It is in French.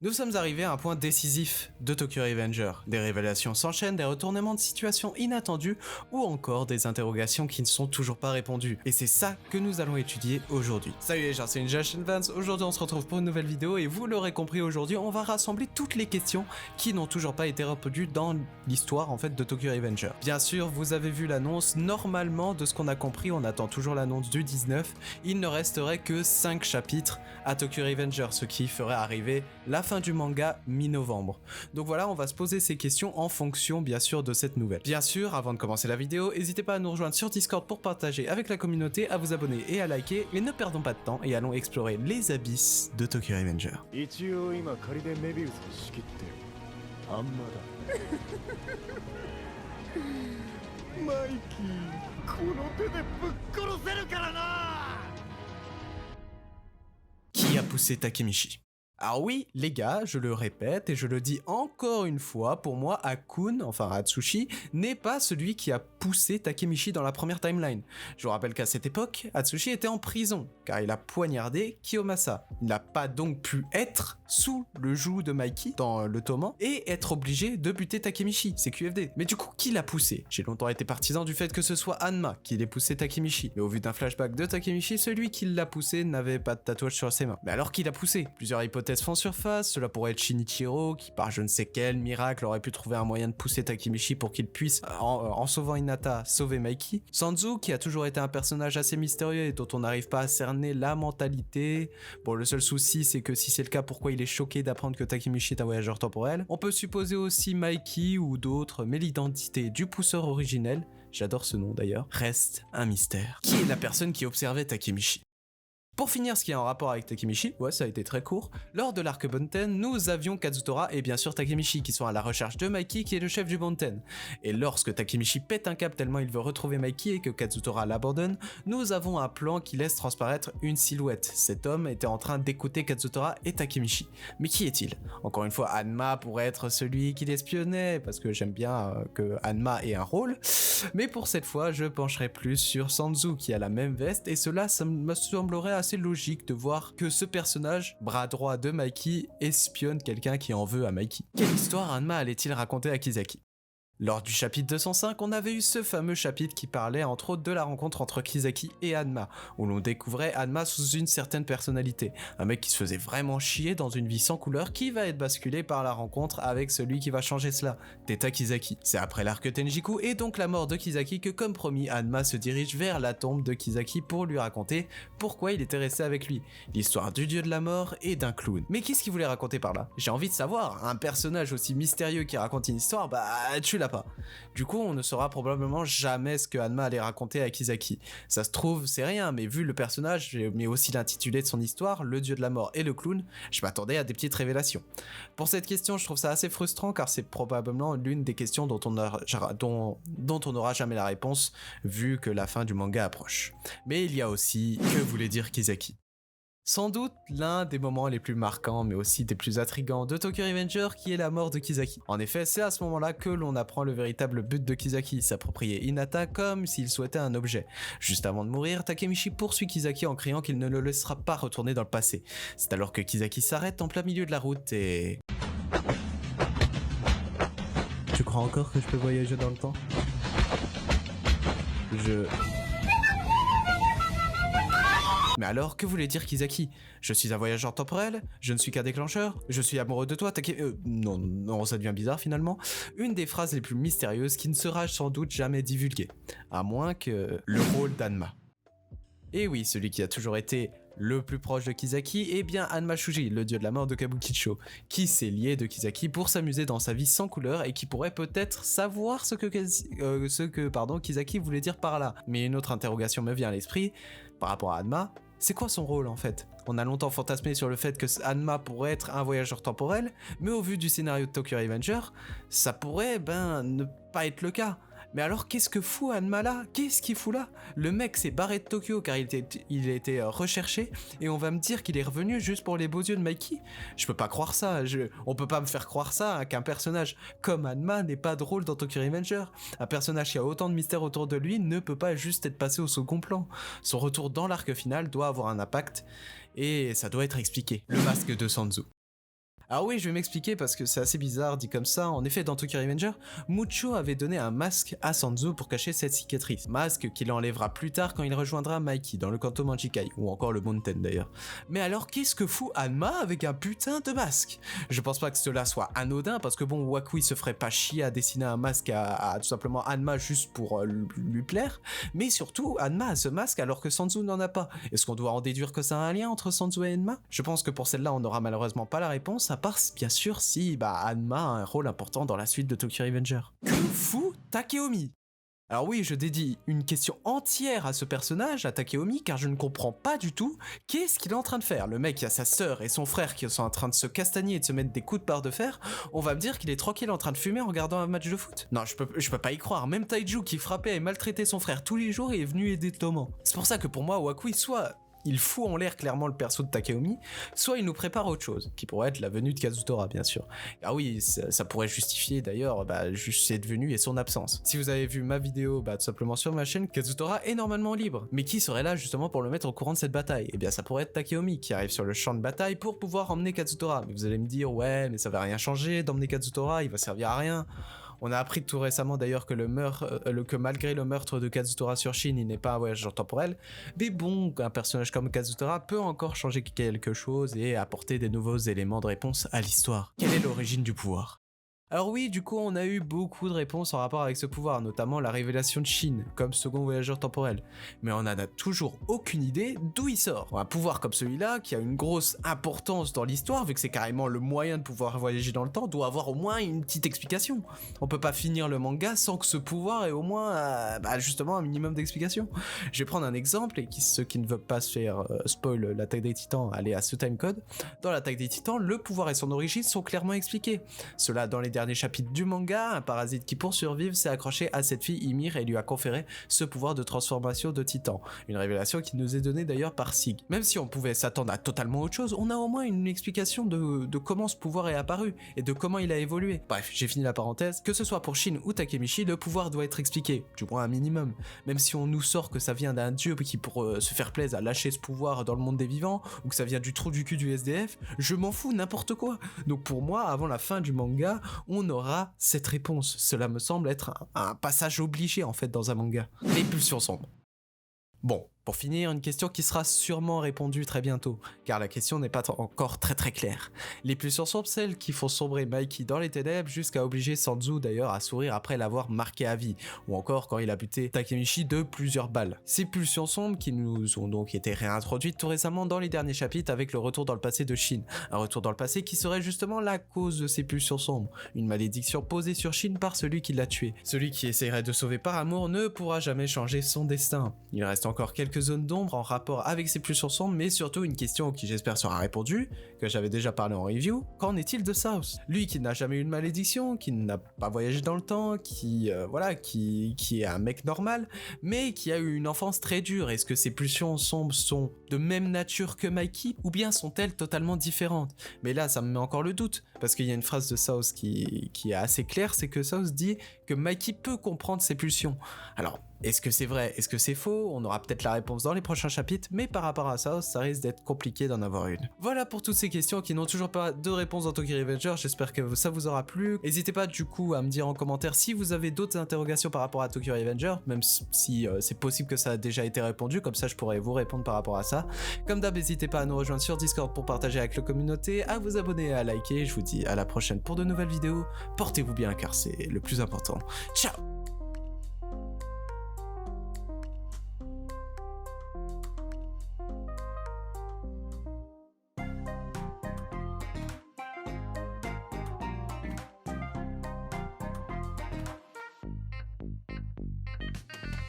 Nous sommes arrivés à un point décisif de Tokyo Revenger. Des révélations s'enchaînent, des retournements de situation inattendus ou encore des interrogations qui ne sont toujours pas répondues. Et c'est ça que nous allons étudier aujourd'hui. Salut les gens, c'est Ninja Vance. Aujourd'hui on se retrouve pour une nouvelle vidéo et vous l'aurez compris, aujourd'hui on va rassembler toutes les questions qui n'ont toujours pas été répondues dans l'histoire en fait de Tokyo Revenger. Bien sûr, vous avez vu l'annonce, normalement de ce qu'on a compris, on attend toujours l'annonce du 19, il ne resterait que 5 chapitres à Tokyo Revenger, ce qui ferait arriver la fin du manga mi-novembre. Donc voilà, on va se poser ces questions en fonction bien sûr de cette nouvelle. Bien sûr, avant de commencer la vidéo, n'hésitez pas à nous rejoindre sur Discord pour partager avec la communauté, à vous abonner et à liker, et ne perdons pas de temps et allons explorer les abysses de Tokyo Revenger. 一応今仮でメビウスを仕切ってるあんまだマイキーこの手でぶっ殺せるからな Qui a poussé Takemichi? Alors oui, les gars, je le répète et je le dis encore une fois, pour moi, Akun, enfin Atsushi, n'est pas celui qui a poussé Takemichi dans la première timeline. Je vous rappelle qu'à cette époque, Atsushi était en prison, car il a poignardé Kiyomasa. Il n'a pas donc pu être sous le joug de Mikey dans le toman et être obligé de buter Takemichi, c'est QFD. Mais du coup, qui l'a poussé? J'ai longtemps été partisan du fait que ce soit Hanma qui l'ait poussé Takemichi. Mais au vu d'un flashback de Takemichi, celui qui l'a poussé n'avait pas de tatouage sur ses mains. Mais alors qui l'a poussé? Plusieurs hypothèses font surface, cela pourrait être Shinichiro qui par je ne sais quel miracle aurait pu trouver un moyen de pousser Takemichi pour qu'il puisse, en sauvant Hinata, sauver Mikey. Sanzu qui a toujours été un personnage assez mystérieux et dont on n'arrive pas à cerner la mentalité. Bon, le seul souci c'est que si c'est le cas, pourquoi il est choqué d'apprendre que Takemichi est un voyageur temporel. On peut supposer aussi Mikey ou d'autres, mais l'identité du pousseur originel, j'adore ce nom d'ailleurs, reste un mystère. Qui est la personne qui observait Takemichi? Pour finir, ce qui est en rapport avec Takemichi, ouais ça a été très court, lors de l'arc Bonten, nous avions Kazutora et bien sûr Takemichi qui sont à la recherche de Mikey qui est le chef du Bonten. Et lorsque Takemichi pète un câble tellement il veut retrouver Mikey et que Kazutora l'abandonne, nous avons un plan qui laisse transparaître une silhouette. Cet homme était en train d'écouter Kazutora et Takemichi. Mais qui est-il? Encore une fois, Hanma pourrait être celui qui l'espionnait, parce que j'aime bien que Hanma ait un rôle, mais pour cette fois, je pencherai plus sur Sanzu qui a la même veste et cela, ça me semblerait assez logique de voir que ce personnage, bras droit de Mikey, espionne quelqu'un qui en veut à Mikey. Quelle histoire Hanma allait-il raconter à Kisaki? Lors du chapitre 205, on avait eu ce fameux chapitre qui parlait entre autres de la rencontre entre Kisaki et Hanma, où l'on découvrait Hanma sous une certaine personnalité, un mec qui se faisait vraiment chier dans une vie sans couleur qui va être basculé par la rencontre avec celui qui va changer cela, Teta Kisaki. C'est après l'arc Tenjiku et donc la mort de Kisaki que comme promis, Hanma se dirige vers la tombe de Kisaki pour lui raconter pourquoi il était resté avec lui, l'histoire du dieu de la mort et d'un clown. Mais qu'est-ce qu'il voulait raconter par là? J'ai envie de savoir, un personnage aussi mystérieux qui raconte une histoire, bah tu l'as pas. Du coup, on ne saura probablement jamais ce que Hanma allait raconter à Kisaki. Ça se trouve, c'est rien, mais vu le personnage, mais aussi l'intitulé de son histoire, le dieu de la mort et le clown, je m'attendais à des petites révélations. Pour cette question, je trouve ça assez frustrant car c'est probablement l'une des questions dont on n'aura jamais la réponse, vu que la fin du manga approche. Mais il y a aussi, que voulait dire Kisaki? Sans doute l'un des moments les plus marquants mais aussi des plus intrigants de Tokyo Revenger qui est la mort de Kisaki. En effet, c'est à ce moment-là que l'on apprend le véritable but de Kisaki, s'approprier Hinata comme s'il souhaitait un objet. Juste avant de mourir, Takemichi poursuit Kisaki en criant qu'il ne le laissera pas retourner dans le passé. C'est alors que Kisaki s'arrête en plein milieu de la route et... Tu crois encore que je peux voyager dans le temps? Mais alors, que voulait dire Kisaki? Je suis un voyageur temporel? Je ne suis qu'un déclencheur? Je suis amoureux de toi? Non, ça devient bizarre finalement. Une des phrases les plus mystérieuses qui ne sera sans doute jamais divulguée. À moins que le rôle d'Hanma. Et oui, celui qui a toujours été le plus proche de Kisaki est bien Hanma Shuji, le dieu de la mort de Kabukicho, qui s'est lié de Kisaki pour s'amuser dans sa vie sans couleur et qui pourrait peut-être savoir ce que Kisaki voulait dire par là. Mais une autre interrogation me vient à l'esprit, par rapport à Hanma, c'est quoi son rôle en fait? On a longtemps fantasmé sur le fait que Hanma pourrait être un voyageur temporel, mais au vu du scénario de Tokyo Revenger, ça pourrait ne pas être le cas. Mais alors qu'est-ce que fout Hanma là? Qu'est-ce qu'il fout là? Le mec s'est barré de Tokyo car il a été recherché et on va me dire qu'il est revenu juste pour les beaux yeux de Mikey? Je peux pas croire ça, on peut pas me faire croire ça, qu'un personnage comme Hanma n'est pas drôle dans Tokyo Revenger. Un personnage qui a autant de mystères autour de lui ne peut pas juste être passé au second plan. Son retour dans l'arc final doit avoir un impact et ça doit être expliqué. Le masque de Sanzu. Alors oui, je vais m'expliquer parce que c'est assez bizarre dit comme ça. En effet, dans Tokyo Revenger, Mucho avait donné un masque à Sanzu pour cacher cette cicatrice. Masque qu'il enlèvera plus tard quand il rejoindra Mikey dans le Kanto Manjikai, ou encore le Mountain d'ailleurs. Mais alors qu'est-ce que fout Hanma avec un putain de masque? Je pense pas que cela soit anodin parce que bon, Wakui se ferait pas chier à dessiner un masque à tout simplement Hanma juste pour lui plaire. Mais surtout, Hanma a ce masque alors que Sanzu n'en a pas. Est-ce qu'on doit en déduire que c'est un lien entre Sanzu et Hanma? Je pense que pour celle-là, on n'aura malheureusement pas la réponse, à part bien sûr si Hanma a un rôle important dans la suite de Tokyo Revenger. Que fout Takeomi? Alors oui, je dédie une question entière à ce personnage, à Takeomi, car je ne comprends pas du tout qu'est-ce qu'il est en train de faire. Le mec qui a sa sœur et son frère qui sont en train de se castagner et de se mettre des coups de barre de fer, on va me dire qu'il est tranquille en train de fumer en regardant un match de foot? Non, je peux pas y croire. Même Taiju qui frappait et maltraitait son frère tous les jours est venu aider Toman. C'est pour ça que pour moi, Wakui, soit il fout en l'air clairement le perso de Takeomi, soit il nous prépare autre chose, qui pourrait être la venue de Kazutora, bien sûr. Ah oui, ça pourrait justifier d'ailleurs juste cette venue et son absence. Si vous avez vu ma vidéo tout simplement sur ma chaîne, Kazutora est normalement libre. Mais qui serait là justement pour le mettre au courant de cette bataille? Eh bien ça pourrait être Takeomi qui arrive sur le champ de bataille pour pouvoir emmener Kazutora. Mais vous allez me dire, ouais, mais ça va rien changer d'emmener Kazutora, il va servir à rien. On a appris tout récemment d'ailleurs que que malgré le meurtre de Kazutora sur Shin, il n'est pas un voyageur temporel. Mais bon, un personnage comme Kazutora peut encore changer quelque chose et apporter des nouveaux éléments de réponse à l'histoire. Quelle est l'origine du pouvoir? Alors oui, du coup, on a eu beaucoup de réponses en rapport avec ce pouvoir, notamment la révélation de Shin comme second voyageur temporel. Mais on n'en a toujours aucune idée d'où il sort. Un pouvoir comme celui-là, qui a une grosse importance dans l'histoire, vu que c'est carrément le moyen de pouvoir voyager dans le temps, doit avoir au moins une petite explication. On peut pas finir le manga sans que ce pouvoir ait au moins justement un minimum d'explication. Je vais prendre un exemple, et ceux qui ne veulent pas se faire spoil l'attaque des titans, allez à ce timecode. Dans l'attaque des titans, le pouvoir et son origine sont clairement expliqués. Cela dans les derniers chapitres du manga, un parasite qui pour survivre s'est accroché à cette fille Ymir et lui a conféré ce pouvoir de transformation de titan. Une révélation qui nous est donnée d'ailleurs par Sig. Même si on pouvait s'attendre à totalement autre chose, on a au moins une explication de comment ce pouvoir est apparu et de comment il a évolué. Bref, j'ai fini la parenthèse. Que ce soit pour Shin ou Takemichi, le pouvoir doit être expliqué, du moins un minimum. Même si on nous sort que ça vient d'un dieu qui pour se faire plaisir a lâché ce pouvoir dans le monde des vivants, ou que ça vient du trou du cul du SDF, je m'en fous, n'importe quoi. Donc pour moi, avant la fin du manga, on aura cette réponse. Cela me semble être un passage obligé en fait dans un manga. Les pulsions sombres. Bon, pour finir, une question qui sera sûrement répondue très bientôt, car la question n'est pas encore très claire. Les pulsions sombres, celles qui font sombrer Mikey dans les ténèbres jusqu'à obliger Sanzu d'ailleurs à sourire après l'avoir marqué à vie, ou encore quand il a buté Takemichi de plusieurs balles. Ces pulsions sombres qui nous ont donc été réintroduites tout récemment dans les derniers chapitres avec le retour dans le passé de Shin. Un retour dans le passé qui serait justement la cause de ces pulsions sombres. Une malédiction posée sur Shin par celui qui l'a tué. Celui qui essaierait de sauver par amour ne pourra jamais changer son destin. Il reste encore quelques zones d'ombre en rapport avec ces pulsions sombres, mais surtout une question qui j'espère sera répondue, que j'avais déjà parlé en review. Qu'en est-il de South? Lui qui n'a jamais eu de malédiction, qui n'a pas voyagé dans le temps, qui est un mec normal, mais qui a eu une enfance très dure. Est-ce que ces pulsions sombres sont de même nature que Mikey, ou bien sont-elles totalement différentes? Mais là, ça me met encore le doute, parce qu'il y a une phrase de South qui est assez claire, c'est que South dit que Mikey peut comprendre ses pulsions. Alors, est-ce que c'est vrai? Est-ce que c'est faux? On aura peut-être la réponse dans les prochains chapitres, mais par rapport à ça risque d'être compliqué d'en avoir une. Voilà pour toutes ces questions qui n'ont toujours pas de réponse dans Tokyo Revenger, j'espère que ça vous aura plu. N'hésitez pas du coup à me dire en commentaire si vous avez d'autres interrogations par rapport à Tokyo Revenger, même si c'est possible que ça a déjà été répondu, comme ça je pourrais vous répondre par rapport à ça. Comme d'hab, n'hésitez pas à nous rejoindre sur Discord pour partager avec la communauté, à vous abonner et à liker. Je vous dis à la prochaine pour de nouvelles vidéos. Portez-vous bien car c'est le plus important. Ciao!